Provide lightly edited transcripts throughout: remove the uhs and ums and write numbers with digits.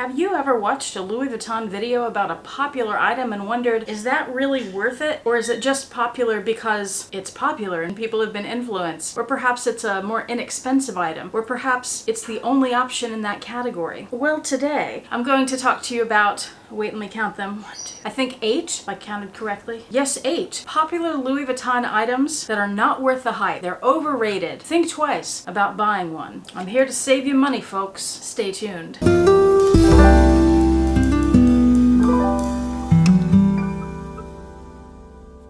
Have you ever watched a Louis Vuitton video about a popular item and wondered, is that really worth it? Or is it just popular because it's popular and people have been influenced? Or perhaps it's a more inexpensive item? Or perhaps it's the only option in that category? Well, today I'm going to talk to you about, wait, let me count them. 1, 2, I think 8, if I counted correctly. Yes, 8 popular Louis Vuitton items that are not worth the hype. They're overrated. Think twice about buying one. I'm here to save you money, folks. Stay tuned.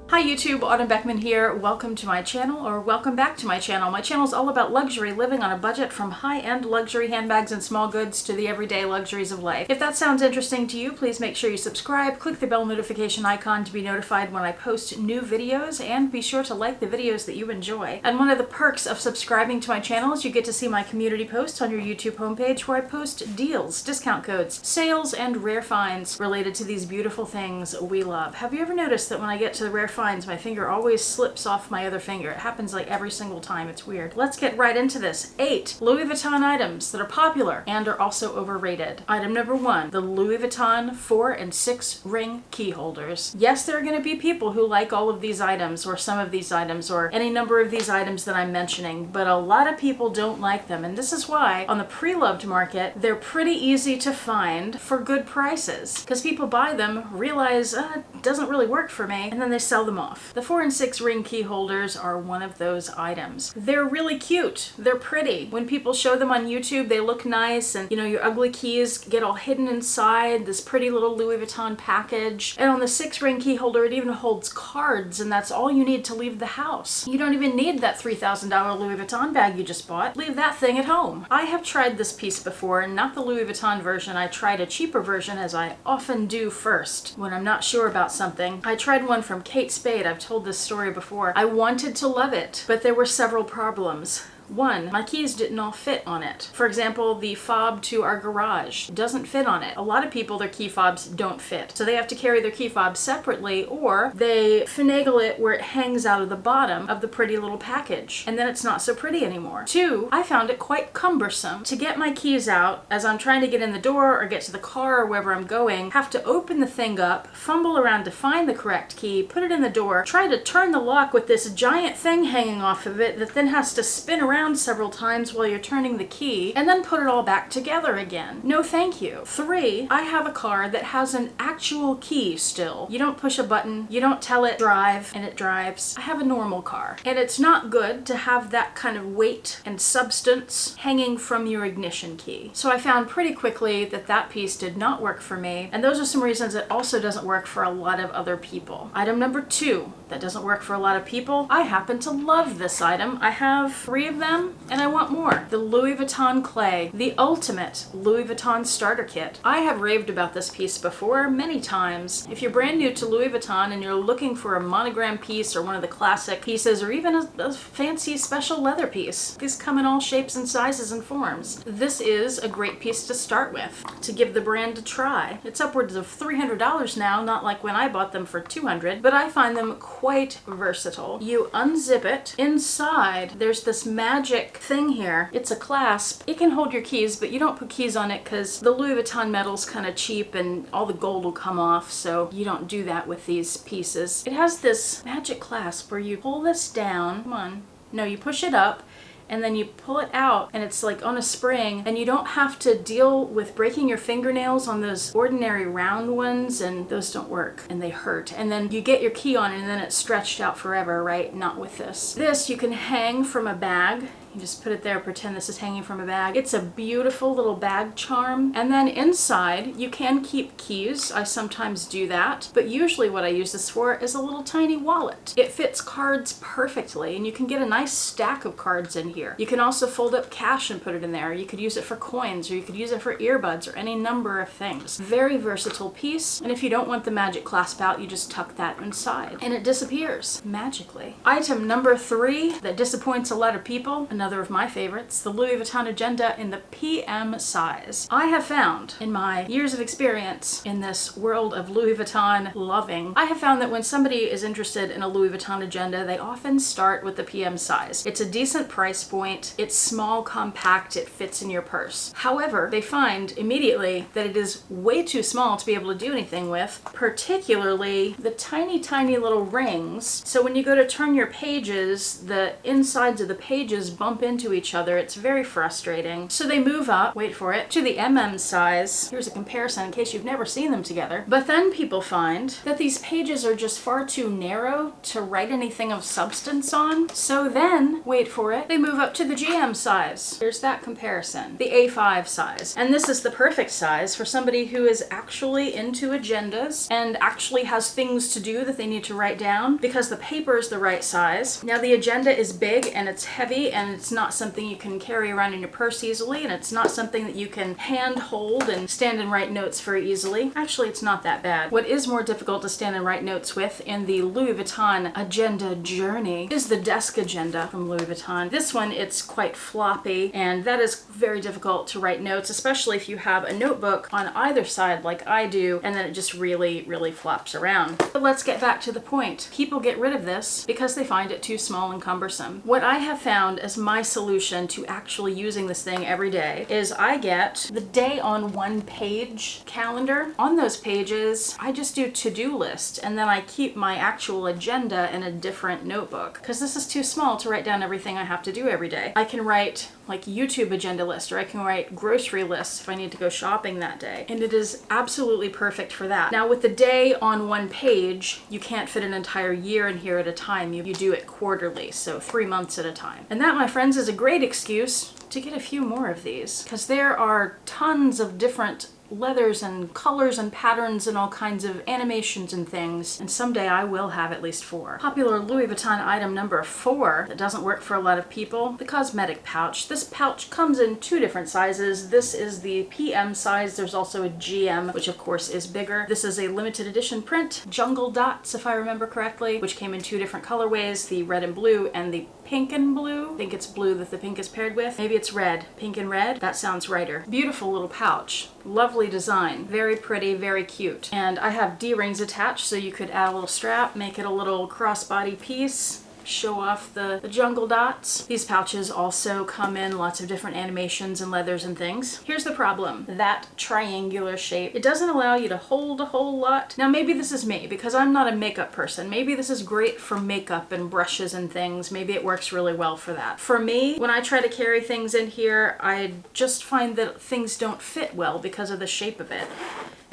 Hi YouTube, Autumn Beckman here. Welcome to my channel, or welcome back to my channel. My channel is all about luxury, living on a budget, from high-end luxury handbags and small goods to the everyday luxuries of life. If that sounds interesting to you, please make sure you subscribe, click the bell notification icon to be notified when I post new videos, and be sure to like the videos that you enjoy. And one of the perks of subscribing to my channel is you get to see my community posts on your YouTube homepage, where I post deals, discount codes, sales, and rare finds related to these beautiful things we love. Have you ever noticed that when I get to the rare finds, my finger always slips off my other finger? It happens like every single time. It's weird. Let's get right into this. 8 Louis Vuitton items that are popular and are also overrated. Item number 1, the Louis Vuitton 4 and 6 ring key holders. Yes, there are going to be people who like all of these items, or some of these items, or any number of these items that I'm mentioning, but a lot of people don't like them. And this is why on the pre-loved market, they're pretty easy to find for good prices, because people buy them, realize it doesn't really work for me, and then they sell them off. The 4 and 6 ring key holders are one of those items. They're really cute. They're pretty. When people show them on YouTube, they look nice, and your ugly keys get all hidden inside this pretty little Louis Vuitton package. And on the 6 ring key holder, it even holds cards, and that's all you need to leave the house. You don't even need that $3,000 Louis Vuitton bag you just bought. Leave that thing at home. I have tried this piece before, not the Louis Vuitton version. I tried a cheaper version, as I often do first when I'm not sure about something. I tried one from Kate Spade. I've told this story before. I wanted to love it, but there were several problems. 1, my keys didn't all fit on it. For example, the fob to our garage doesn't fit on it. A lot of people, their key fobs don't fit, so they have to carry their key fobs separately, or they finagle it where it hangs out of the bottom of the pretty little package, and then it's not so pretty anymore. 2, I found it quite cumbersome to get my keys out as I'm trying to get in the door or get to the car or wherever I'm going. Have to open the thing up, fumble around to find the correct key, put it in the door, try to turn the lock with this giant thing hanging off of it that then has to spin around several times while you're turning the key, and then put it all back together again. No thank you. 3, I have a car that has an actual key still. You don't push a button, you don't tell it drive, and it drives. I have a normal car, and it's not good to have that kind of weight and substance hanging from your ignition key. So I found pretty quickly that that piece did not work for me, and those are some reasons it also doesn't work for a lot of other people. Item number 2 that doesn't work for a lot of people. I happen to love this item. I have 3 of them, and I want more. The Louis Vuitton Clay, the ultimate Louis Vuitton starter kit. I have raved about this piece before many times. If you're brand new to Louis Vuitton and you're looking for a monogram piece or one of the classic pieces, or even a fancy special leather piece, these come in all shapes and sizes and forms. This is a great piece to start with, to give the brand a try. It's upwards of $300 now, not like when I bought them for $200, but I find them quite versatile. You unzip it. Inside, there's this magic thing here. It's a clasp. It can hold your keys, but you don't put keys on it because the Louis Vuitton metal's kind of cheap and all the gold will come off, so you don't do that with these pieces. It has this magic clasp where you pull this down. Come on. No, you push it up, and then you pull it out, and it's like on a spring, and you don't have to deal with breaking your fingernails on those ordinary round ones, and those don't work, and they hurt. And then you get your key on, and then it's stretched out forever, right? Not with this. This you can hang from a bag. You just put it there, pretend this is hanging from a bag. It's a beautiful little bag charm. And then inside, you can keep keys. I sometimes do that. But usually what I use this for is a little tiny wallet. It fits cards perfectly, and you can get a nice stack of cards in here. You can also fold up cash and put it in there. You could use it for coins, or you could use it for earbuds, or any number of things. Very versatile piece. And if you don't want the magic clasp out, you just tuck that inside. And it disappears magically. Item number 3 that disappoints a lot of people. another of my favorites, the Louis Vuitton Agenda in the PM size. I have found in my years of experience in this world of Louis Vuitton loving, I have found that when somebody is interested in a Louis Vuitton Agenda, they often start with the PM size. It's a decent price point, it's small, compact, it fits in your purse. However, they find immediately that it is way too small to be able to do anything with, particularly the tiny, tiny little rings. So when you go to turn your pages, the insides of the pages bump into each other. It's very frustrating. So they move up, wait for it, to the MM size. Here's a comparison in case you've never seen them together. But then people find that these pages are just far too narrow to write anything of substance on. So then, wait for it, they move up to the GM size. Here's that comparison. The A5 size. And this is the perfect size for somebody who is actually into agendas and actually has things to do that they need to write down, because the paper is the right size. Now the agenda is big and it's heavy and it's not something you can carry around in your purse easily, and it's not something that you can hand hold and stand and write notes very easily. Actually, it's not that bad. What is more difficult to stand and write notes with in the Louis Vuitton Agenda Journey is the desk agenda from Louis Vuitton. This one, it's quite floppy, and that is very difficult to write notes, especially if you have a notebook on either side like I do, and then it just really, really flops around. But let's get back to the point. People get rid of this because they find it too small and cumbersome. What I have found as my solution to actually using this thing every day is I get the day on one page calendar. On those pages, I just do to-do list, and then I keep my actual agenda in a different notebook, because this is too small to write down everything I have to do every day. I can write like YouTube agenda list, or I can write grocery lists if I need to go shopping that day. And it is absolutely perfect for that. Now with the day on one page, you can't fit an entire year in here at a time. You do it quarterly, so 3 months at a time. And that, my friends, is a great excuse to get a few more of these, because there are tons of different leathers and colors and patterns and all kinds of animations and things, and someday I will have at least 4. Popular Louis Vuitton item number 4 that doesn't work for a lot of people, the Cosmetic Pouch. This pouch comes in 2 different sizes. This is the PM size. There's also a GM, which of course is bigger. This is a limited edition print, jungle dots if I remember correctly, which came in 2 different colorways, the red and blue and the pink and blue. I think it's blue that the pink is paired with. Maybe it's red. Pink and red? That sounds righter. Beautiful little pouch. Lovely design. Very pretty, very cute. And I have D-rings attached, so you could add a little strap, make it a little crossbody piece, show off the jungle dots. These pouches also come in lots of different animations and leathers and things. Here's the problem. That triangular shape, it doesn't allow you to hold a whole lot. Now maybe this is me, because I'm not a makeup person. Maybe this is great for makeup and brushes and things. Maybe it works really well for that. For me, when I try to carry things in here, I just find that things don't fit well because of the shape of it.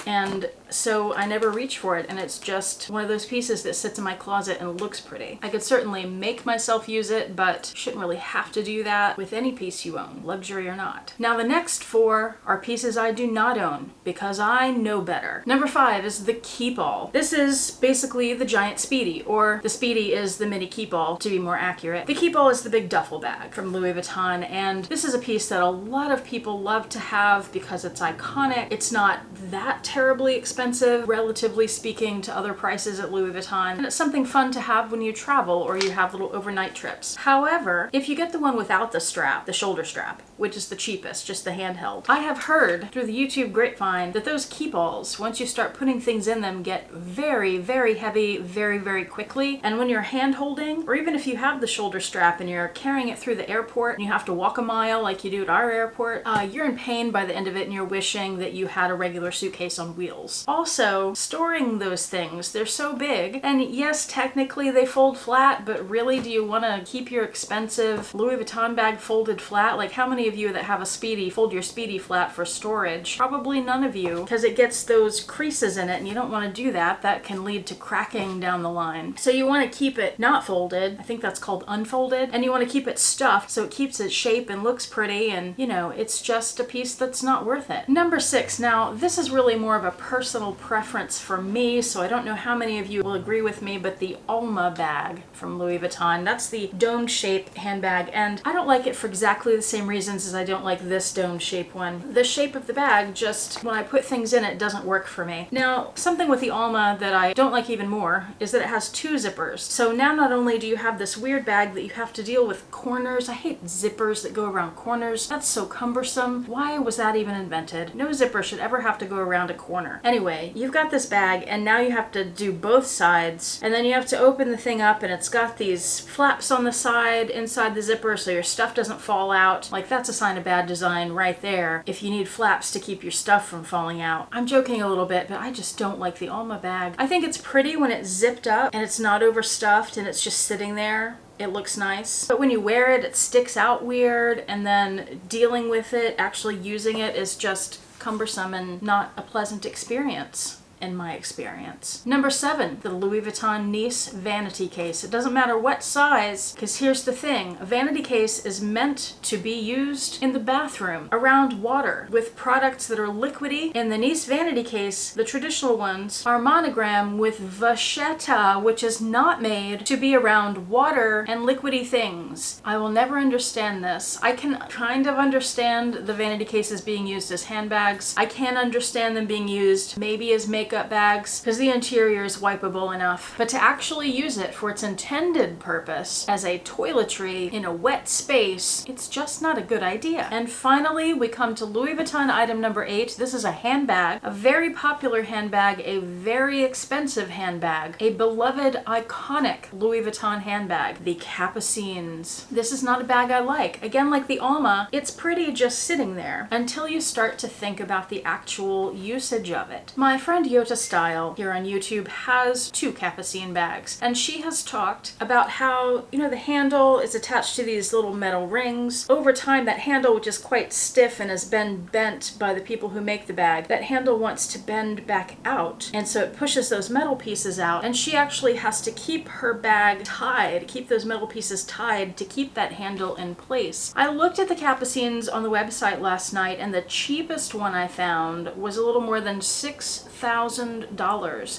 And so I never reach for it, and it's just one of those pieces that sits in my closet and looks pretty. I could certainly make myself use it, but shouldn't really have to do that with any piece you own, luxury or not. Now the next 4 are pieces I do not own, because I know better. Number 5 is the Keepall. This is basically the giant Speedy, or the Speedy is the mini Keepall to be more accurate. The Keepall is the big duffel bag from Louis Vuitton, and this is a piece that a lot of people love to have because it's iconic. It's not that terribly expensive, relatively speaking, to other prices at Louis Vuitton, and it's something fun to have when you travel or you have little overnight trips. However, if you get the one without the strap, the shoulder strap, which is the cheapest, just the handheld, I have heard through the YouTube grapevine that those Keepalls, once you start putting things in them, get very, very heavy very, very quickly. And when you're hand holding, or even if you have the shoulder strap and you're carrying it through the airport and you have to walk a mile like you do at our airport, you're in pain by the end of it, and you're wishing that you had a regular suitcase on wheels. Also, storing those things, they're so big, and yes, technically they fold flat, but really, do you want to keep your expensive Louis Vuitton bag folded flat? Like, how many of you that have a Speedy fold your Speedy flat for storage? Probably none of you, because it gets those creases in it, and you don't want to do that. That can lead to cracking down the line. So you want to keep it not folded. I think that's called unfolded, and you want to keep it stuffed so it keeps its shape and looks pretty, and you know, it's just a piece that's not worth it. Number 6, now this is really more more of a personal preference for me, so I don't know how many of you will agree with me, but the Alma bag from Louis Vuitton, that's the domed shape handbag, and I don't like it for exactly the same reasons as I don't like this domed shape one. The shape of the bag, just when I put things in it, doesn't work for me. Now, something with the Alma that I don't like even more is that it has 2 zippers. So now not only do you have this weird bag that you have to deal with corners. I hate zippers that go around corners. That's so cumbersome. Why was that even invented? No zipper should ever have to go around a corner. Anyway, you've got this bag and now you have to do both sides, and then you have to open the thing up and it's got these flaps on the side inside the zipper so your stuff doesn't fall out. Like, that's a sign of bad design right there if you need flaps to keep your stuff from falling out. I'm joking a little bit, but I just don't like the Alma bag. I think it's pretty when it's zipped up and it's not overstuffed and it's just sitting there. It looks nice. But when you wear it, it sticks out weird, and then dealing with it, actually using it, is just cumbersome and not a pleasant experience. In my experience. Number 7, the Louis Vuitton Nice vanity case. It doesn't matter what size, because here's the thing. A vanity case is meant to be used in the bathroom, around water, with products that are liquidy. In the Nice vanity case, the traditional ones are monogram with vachetta, which is not made to be around water and liquidy things. I will never understand this. I can kind of understand the vanity cases being used as handbags. I can understand them being used maybe as makeup bags because the interior is wipeable enough, but to actually use it for its intended purpose as a toiletry in a wet space, it's just not a good idea. And finally, we come to Louis Vuitton item number 8. This is a handbag, a very popular handbag, a very expensive handbag, a beloved, iconic Louis Vuitton handbag, the Capucines. This is not a bag I like. Again, like the Alma, it's pretty just sitting there until you start to think about the actual usage of it. My friend Yota Style here on YouTube has 2 Capucine bags, and she has talked about how, you know, the handle is attached to these little metal rings. Over time, that handle, which is quite stiff and has been bent by the people who make the bag, that handle wants to bend back out, and so it pushes those metal pieces out, and she actually has to keep her bag tied, keep those metal pieces tied to keep that handle in place. I looked at the Capucines on the website last night, and the cheapest one I found was a little more than $6,000.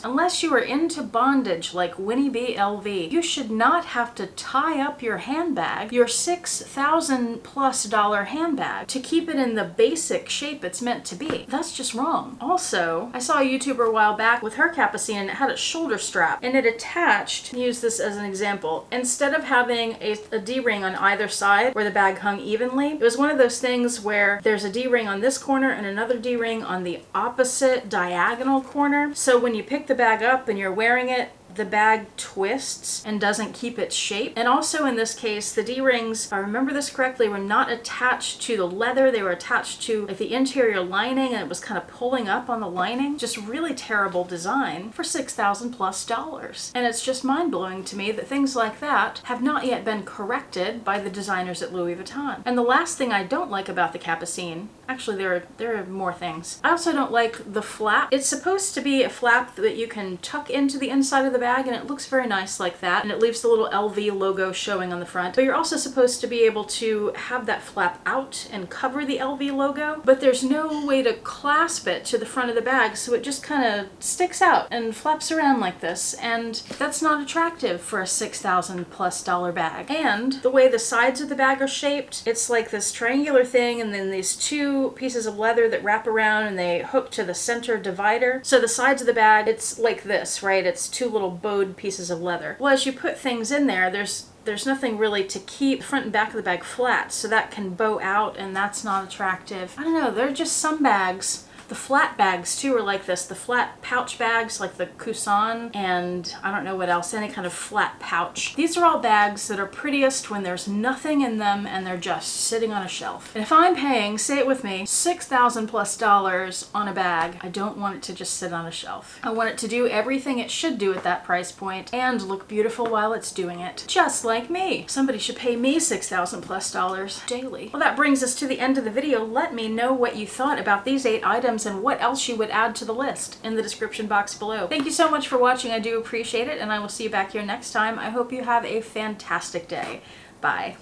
Unless you are into bondage like Winnie B. LV, you should not have to tie up your handbag, your $6,000+ handbag, to keep it in the basic shape it's meant to be. That's just wrong. Also, I saw a YouTuber a while back with her Capucine, and it had a shoulder strap, and it attached, use this as an example, instead of having a D-ring on either side where the bag hung evenly, it was one of those things where there's a D-ring on this corner and another D-ring on the opposite diagonal corner. So when you pick the bag up and you're wearing it, the bag twists and doesn't keep its shape. And also in this case, the D-rings, if I remember this correctly, were not attached to the leather. They were attached to like the interior lining, and it was kind of pulling up on the lining. Just really terrible design for $6,000+. And it's just mind-blowing to me that things like that have not yet been corrected by the designers at Louis Vuitton. And the last thing I don't like about the Capucine, actually there are more things. I also don't like the flap. It's supposed to be a flap that you can tuck into the inside of the bag, and it looks very nice like that, and it leaves the little LV logo showing on the front. But you're also supposed to be able to have that flap out and cover the LV logo, but there's no way to clasp it to the front of the bag, so it just kind of sticks out and flaps around like this, and that's not attractive for a $6,000+ bag. And the way the sides of the bag are shaped, it's like this triangular thing and then these 2 pieces of leather that wrap around and they hook to the center divider. So the sides of the bag, it's like this, right? It's 2 little bowed pieces of leather. Well, as you put things in there, there's nothing really to keep the front and back of the bag flat, so that can bow out, and that's not attractive. I don't know, there are just some bags. The flat bags too are like this. The flat pouch bags like the Cousin, and I don't know what else, any kind of flat pouch. These are all bags that are prettiest when there's nothing in them and they're just sitting on a shelf. And if I'm paying, say it with me, $6,000+ on a bag, I don't want it to just sit on a shelf. I want it to do everything it should do at that price point and look beautiful while it's doing it. Just like me. Somebody should pay me $6,000+ daily. Well, that brings us to the end of the video. Let me know what you thought about these 8 items and what else you would add to the list in the description box below. Thank you so much for watching. I do appreciate it, and I will see you back here next time. I hope you have a fantastic day. Bye.